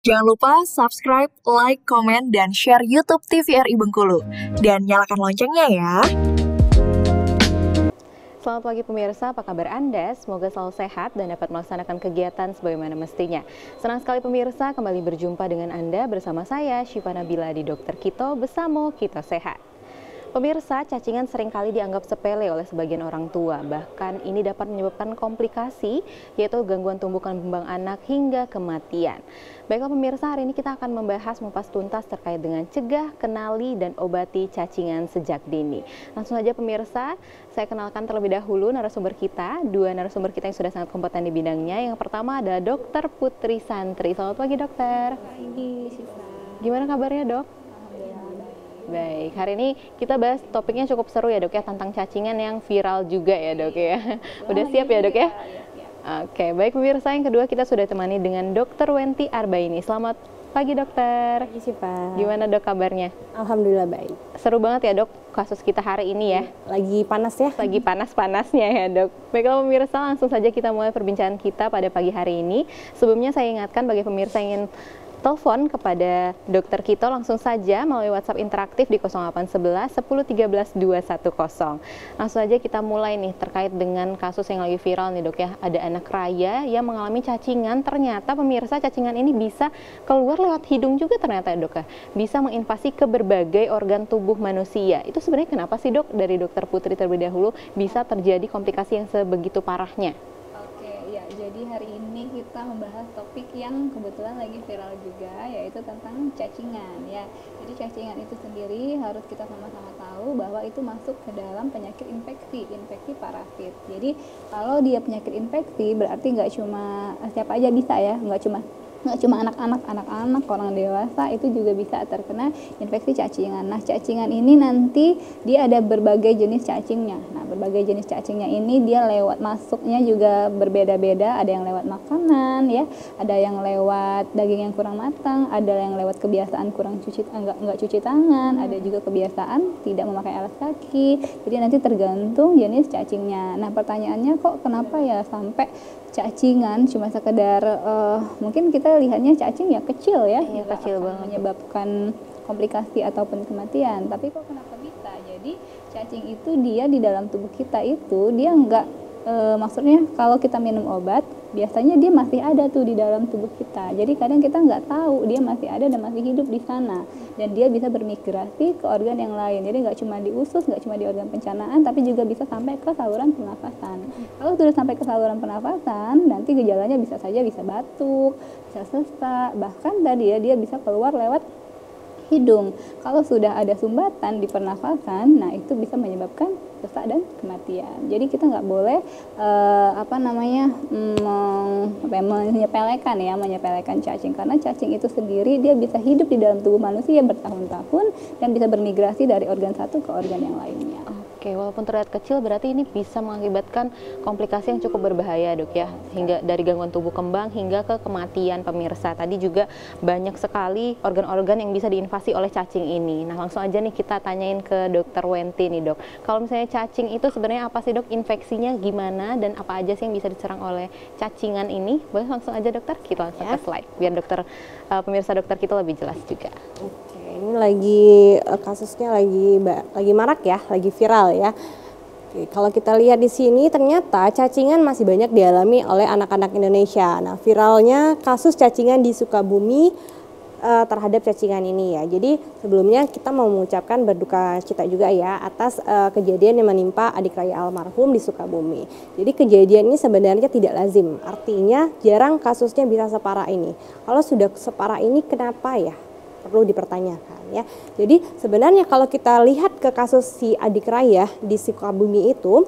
Jangan lupa subscribe, like, komen, dan share YouTube TVRI Bengkulu. Dan nyalakan loncengnya ya. Selamat pagi pemirsa, apa kabar Anda? Semoga selalu sehat dan dapat melaksanakan kegiatan sebagaimana mestinya. Senang sekali pemirsa kembali berjumpa dengan Anda bersama saya, Syifa Nabila di Dokter Kito, Bersamo Kita Sehat. Pemirsa, cacingan seringkali dianggap sepele oleh sebagian orang tua. Bahkan ini dapat menyebabkan komplikasi, yaitu gangguan tumbuh kembang anak hingga kematian. Baiklah pemirsa, hari ini kita akan membahas mengupas tuntas terkait dengan cegah, kenali, dan obati cacingan sejak dini. Langsung saja pemirsa, saya kenalkan terlebih dahulu narasumber kita, dua narasumber kita yang sudah sangat kompeten di bidangnya. Yang pertama adalah Dokter Putri Santri. Selamat pagi dokter. Pagi, Syifa. Gimana kabarnya dok? Baik, hari ini kita bahas topiknya cukup seru ya dok ya, tentang cacingan yang viral juga ya dok ya. Udah siap ya dok ya? Oke, baik pemirsa, yang kedua kita sudah temani dengan Dokter Wenti Arbaini. Selamat pagi dokter. Pagi Syifa. Gimana dok kabarnya? Alhamdulillah baik. Seru banget ya dok kasus kita hari ini ya. Lagi panas ya? Lagi panas-panasnya ya dok. Baiklah pemirsa, langsung saja kita mulai perbincangan kita pada pagi hari ini. Sebelumnya saya ingatkan bagi pemirsa yang ingin telepon kepada Dokter Kito langsung saja melalui WhatsApp interaktif di 0811 10 13 210. Langsung saja kita mulai nih terkait dengan kasus yang lagi viral nih dok ya. Ada anak raya yang mengalami cacingan, ternyata pemirsa cacingan ini bisa keluar lewat hidung juga ternyata ya dok ya. Bisa menginvasi ke berbagai organ tubuh manusia. Itu sebenarnya kenapa sih dok, dari Dokter Putri terlebih dahulu bisa terjadi komplikasi yang sebegitu parahnya? Jadi hari ini kita membahas topik yang kebetulan lagi viral juga, yaitu tentang cacingan ya. Jadi cacingan itu sendiri harus kita sama-sama tahu bahwa itu masuk ke dalam penyakit infeksi parasit. Jadi kalau dia penyakit infeksi berarti nggak cuma siapa aja bisa ya, nggak cuma anak-anak, orang dewasa itu juga bisa terkena infeksi cacingan. Nah, cacingan ini nanti dia ada berbagai jenis cacingnya. Nah, berbagai jenis cacingnya ini dia lewat masuknya juga berbeda-beda. Ada yang lewat makanan ya, ada yang lewat daging yang kurang matang, ada yang lewat kebiasaan kurang enggak cuci tangan, ada juga kebiasaan tidak memakai alas kaki. Jadi nanti tergantung jenis cacingnya. Nah, pertanyaannya kok kenapa ya sampai cacingan cuma sekedar mungkin kita lihatnya cacing ya kecil ya, Kecil banget, menyebabkan komplikasi ataupun kematian. Tapi kok kenapa bisa? Jadi cacing itu dia di dalam tubuh kita itu dia enggak maksudnya kalau kita minum obat biasanya dia masih ada tuh di dalam tubuh kita. Jadi kadang kita nggak tahu dia masih ada dan masih hidup di sana, dan dia bisa bermigrasi ke organ yang lain. Jadi nggak cuma di usus, nggak cuma di organ pencernaan, tapi juga bisa sampai ke saluran pernafasan. Kalau sudah sampai ke saluran pernafasan, nanti gejalanya bisa saja bisa batuk, bisa sesak, bahkan tadi ya dia bisa keluar lewat hidung. Kalau sudah ada sumbatan di pernafasan, nah itu bisa menyebabkan sesak dan kematian. Jadi kita nggak boleh menyepelekan cacing, karena cacing itu sendiri dia bisa hidup di dalam tubuh manusia bertahun-tahun dan bisa bermigrasi dari organ satu ke organ yang lainnya. Oke, walaupun terlihat kecil berarti ini bisa mengakibatkan komplikasi yang cukup berbahaya dok ya, hingga dari gangguan tubuh kembang hingga ke kematian pemirsa. Tadi juga banyak sekali organ-organ yang bisa diinvasi oleh cacing ini. Nah langsung aja nih kita tanyain ke Dokter Wenti nih dok. Kalau misalnya cacing itu sebenarnya apa sih dok, infeksinya gimana dan apa aja sih yang bisa diserang oleh cacingan ini? Boleh langsung aja dokter, kita langsung ke slide biar dokter pemirsa dokter kita lebih jelas juga. Ini lagi kasusnya lagi marak ya, lagi viral ya. Oke, kalau kita lihat di sini ternyata cacingan masih banyak dialami oleh anak-anak Indonesia. Nah, viralnya kasus cacingan di Sukabumi terhadap cacingan ini ya. Jadi sebelumnya kita mau mengucapkan berduka cita juga ya atas kejadian yang menimpa adik raya almarhum di Sukabumi. Jadi kejadian ini sebenarnya tidak lazim. Artinya jarang kasusnya bisa separah ini. Kalau sudah separah ini kenapa ya? Perlu dipertanyakan ya. Jadi sebenarnya kalau kita lihat ke kasus si adik raya di Sukabumi itu,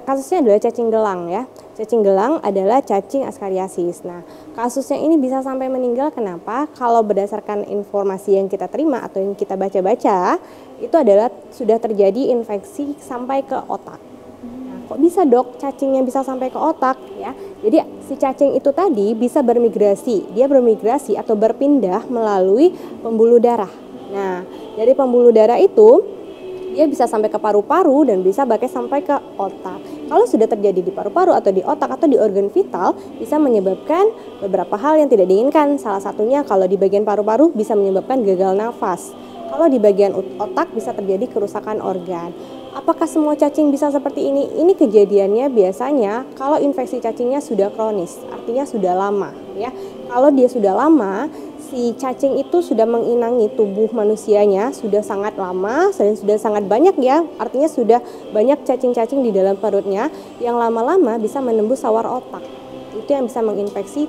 kasusnya adalah cacing gelang ya. Cacing gelang adalah cacing askariasis. Nah, kasusnya ini bisa sampai meninggal kenapa? Kalau berdasarkan informasi yang kita terima atau yang kita baca-baca, itu adalah sudah terjadi infeksi sampai ke otak. Kok bisa dok cacingnya bisa sampai ke otak ya? Jadi si cacing itu tadi bisa bermigrasi, dia bermigrasi atau berpindah melalui pembuluh darah. Nah, dari pembuluh darah itu dia bisa sampai ke paru-paru dan bisa bahkan sampai ke otak. Kalau sudah terjadi di paru-paru atau di otak atau di organ vital, bisa menyebabkan beberapa hal yang tidak diinginkan. Salah satunya kalau di bagian paru-paru bisa menyebabkan gagal nafas. Kalau di bagian otak bisa terjadi kerusakan organ. Apakah semua cacing bisa seperti ini? Ini kejadiannya biasanya kalau infeksi cacingnya sudah kronis, artinya sudah lama ya. Kalau dia sudah lama, si cacing itu sudah menginangi tubuh manusianya, sudah sangat lama dan sudah sangat banyak ya. Artinya sudah banyak cacing-cacing di dalam perutnya yang lama-lama bisa menembus sawar otak. Itu yang bisa menginfeksi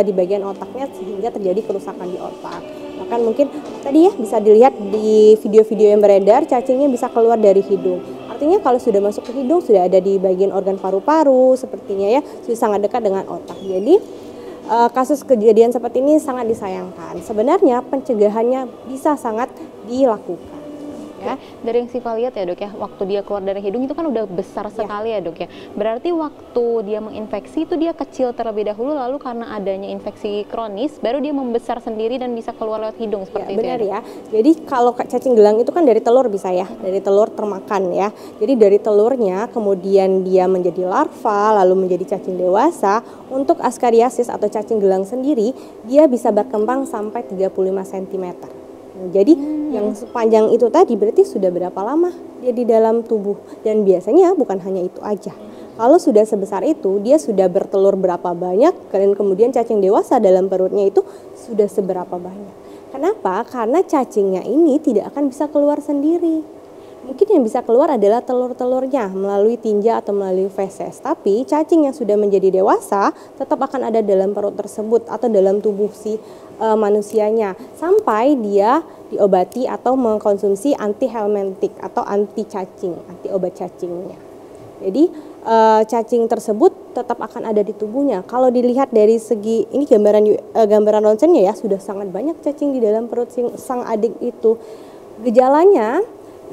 di bagian otaknya sehingga terjadi kerusakan di otak. Bahkan mungkin tadi ya bisa dilihat di video-video yang beredar, cacingnya bisa keluar dari hidung. Artinya kalau sudah masuk ke hidung sudah ada di bagian organ paru-paru sepertinya ya, sudah sangat dekat dengan otak. Jadi kasus kejadian seperti ini sangat disayangkan. Sebenarnya pencegahannya bisa sangat dilakukan. Ya. Dari yang Siva lihat ya dok ya, waktu dia keluar dari hidung itu kan udah besar sekali ya dok ya. Berarti waktu dia menginfeksi itu dia kecil terlebih dahulu, lalu karena adanya infeksi kronis baru dia membesar sendiri dan bisa keluar lewat hidung seperti itu benar ya. Ya. Jadi kalau cacing gelang itu kan dari telur bisa ya, dari telur termakan ya. Jadi dari telurnya kemudian dia menjadi larva lalu menjadi cacing dewasa. Untuk Ascariasis atau cacing gelang sendiri dia bisa berkembang sampai 35 cm. Jadi yang sepanjang itu tadi berarti sudah berapa lama dia di dalam tubuh, dan biasanya bukan hanya itu aja. Kalau sudah sebesar itu dia sudah bertelur berapa banyak dan kemudian cacing dewasa dalam perutnya itu sudah seberapa banyak. Kenapa? Karena cacingnya ini tidak akan bisa keluar sendiri. Mungkin yang bisa keluar adalah telur-telurnya melalui tinja atau melalui feses. Tapi cacing yang sudah menjadi dewasa tetap akan ada dalam perut tersebut atau dalam tubuh si manusianya sampai dia diobati atau mengkonsumsi antihelmintik atau anti cacing, anti obat cacingnya. Jadi cacing tersebut tetap akan ada di tubuhnya. Kalau dilihat dari segi ini gambaran ronsennya ya, sudah sangat banyak cacing di dalam perut sang adik itu. Gejalanya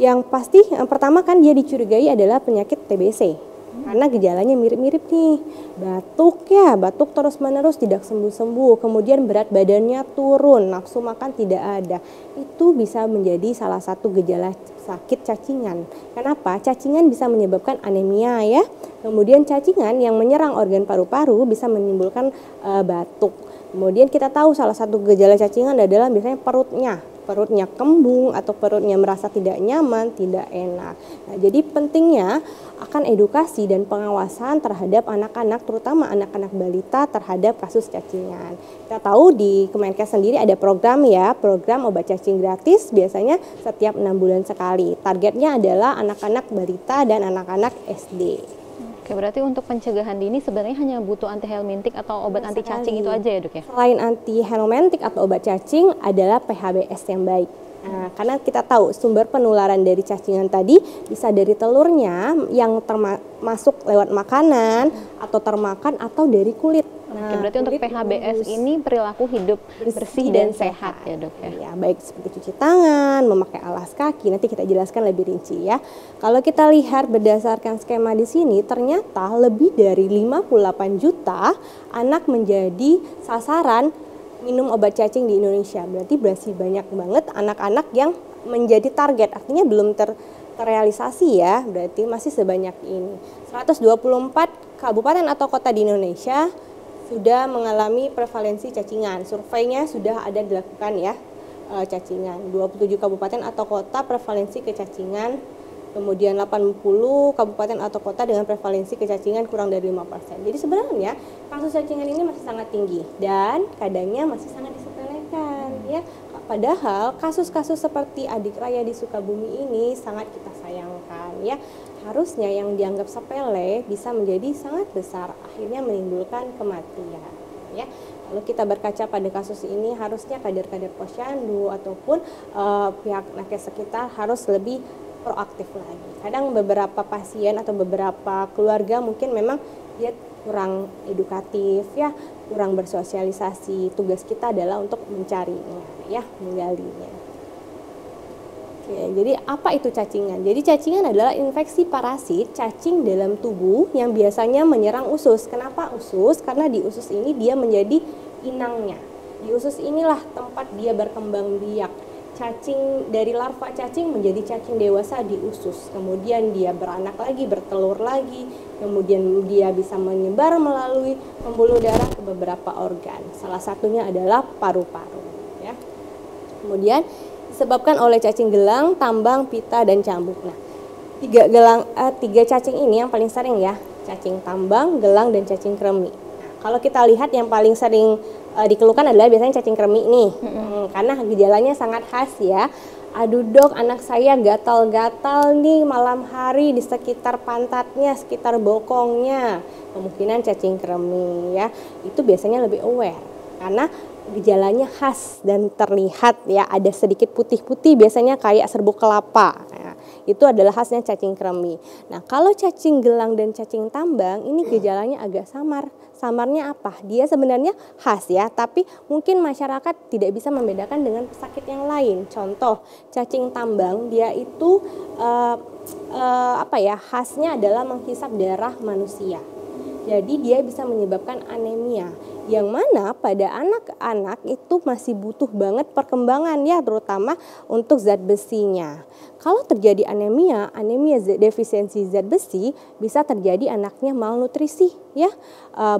yang pasti yang pertama kan dia dicurigai adalah penyakit TBC. Karena gejalanya mirip-mirip nih, batuk terus-menerus tidak sembuh-sembuh, kemudian berat badannya turun, nafsu makan tidak ada. Itu bisa menjadi salah satu gejala sakit cacingan. Kenapa? Cacingan bisa menyebabkan anemia ya, kemudian cacingan yang menyerang organ paru-paru bisa menimbulkan batuk. Kemudian kita tahu salah satu gejala cacingan adalah biasanya perutnya kembung atau perutnya merasa tidak nyaman, tidak enak. Nah, jadi pentingnya akan edukasi dan pengawasan terhadap anak-anak, terutama anak-anak balita terhadap kasus cacingan. Kita tahu di Kemenkes sendiri ada program ya, program obat cacing gratis biasanya setiap 6 bulan sekali. Targetnya adalah anak-anak balita dan anak-anak SD. Oke, berarti untuk pencegahan dini sebenarnya hanya butuh antihelmintik atau obat anti cacing itu aja ya dok ya? Selain antihelmintik atau obat cacing adalah PHBS yang baik. Nah, karena kita tahu sumber penularan dari cacingan tadi bisa dari telurnya yang masuk lewat makanan atau termakan atau dari kulit. Oke, berarti untuk PHBS ini perilaku hidup bersih dan sehat ya dok ya? Ya, baik seperti cuci tangan, memakai alas kaki, nanti kita jelaskan lebih rinci ya. Kalau kita lihat berdasarkan skema di sini, ternyata lebih dari 58 juta anak menjadi sasaran minum obat cacing di Indonesia. Berarti masih banyak banget anak-anak yang menjadi target, artinya belum terrealisasi ya, berarti masih sebanyak ini. 124 kabupaten atau kota di Indonesia sudah mengalami prevalensi cacingan. Surveinya sudah ada dilakukan ya, cacingan. 27 kabupaten atau kota prevalensi kecacingan, kemudian 80 kabupaten atau kota dengan prevalensi kecacingan kurang dari 5%. Jadi sebenarnya kasus cacingan ini masih sangat tinggi dan kadangnya masih sangat disepelekan ya. Padahal kasus-kasus seperti adik Raya di Sukabumi ini sangat kita sayangkan ya. Harusnya yang dianggap sepele bisa menjadi sangat besar, akhirnya menimbulkan kematian ya. Kalau kita berkaca pada kasus ini, harusnya kader-kader posyandu ataupun pihak nakes sekitar harus lebih proaktif lagi. Kadang beberapa pasien atau beberapa keluarga mungkin memang dia kurang edukatif ya, kurang bersosialisasi. Tugas kita adalah untuk mencarinya ya, menggalinya. Oke, jadi apa itu cacingan? Jadi cacingan adalah infeksi parasit cacing dalam tubuh yang biasanya menyerang usus. Kenapa usus? Karena di usus ini dia menjadi inangnya. Di usus inilah tempat dia berkembang biak. cacing dari larva cacing menjadi cacing dewasa di usus. Kemudian dia beranak lagi, bertelur lagi. Kemudian dia bisa menyebar melalui pembuluh darah ke beberapa organ. Salah satunya adalah paru-paru. Ya. Kemudian disebabkan oleh cacing gelang, tambang, pita, dan cambuk. Nah, tiga cacing ini yang paling sering ya, cacing tambang, gelang, dan cacing kremi. Nah, kalau kita lihat yang paling sering dikeluhkan adalah biasanya cacing kremi nih, karena gejalanya sangat khas ya. Aduh dok, anak saya gatal-gatal nih malam hari di sekitar pantatnya, sekitar bokongnya. Kemungkinan cacing kremi ya, itu biasanya lebih aware karena gejalanya khas dan terlihat ya, ada sedikit putih-putih biasanya kayak serbuk kelapa. Nah, itu adalah khasnya cacing kremi. Nah, kalau cacing gelang dan cacing tambang ini gejalanya agak samar. Samarnya apa? Dia sebenarnya khas ya, tapi mungkin masyarakat tidak bisa membedakan dengan pesakit yang lain. Contoh, cacing tambang dia itu khasnya adalah menghisap darah manusia. Jadi dia bisa menyebabkan anemia, yang mana pada anak-anak itu masih butuh banget perkembangan ya, terutama untuk zat besinya. Kalau terjadi anemia defisiensi zat besi, bisa terjadi anaknya malnutrisi ya,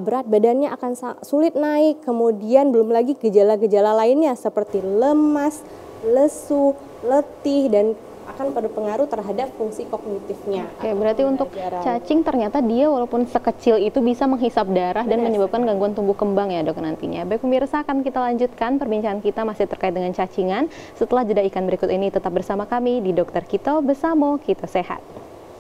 berat badannya akan sulit naik, kemudian belum lagi gejala-gejala lainnya seperti lemas, lesu, letih, dan akan berpengaruh terhadap fungsi kognitifnya. Oke, berarti untuk cacing ternyata dia walaupun sekecil itu bisa menghisap darah dan menyebabkan gangguan tumbuh kembang ya dok nantinya. Baik pemirsa, akan kita lanjutkan perbincangan kita masih terkait dengan cacingan setelah jeda iklan berikut ini. Tetap bersama kami di Dokter Kito Besamo Kita Sehat.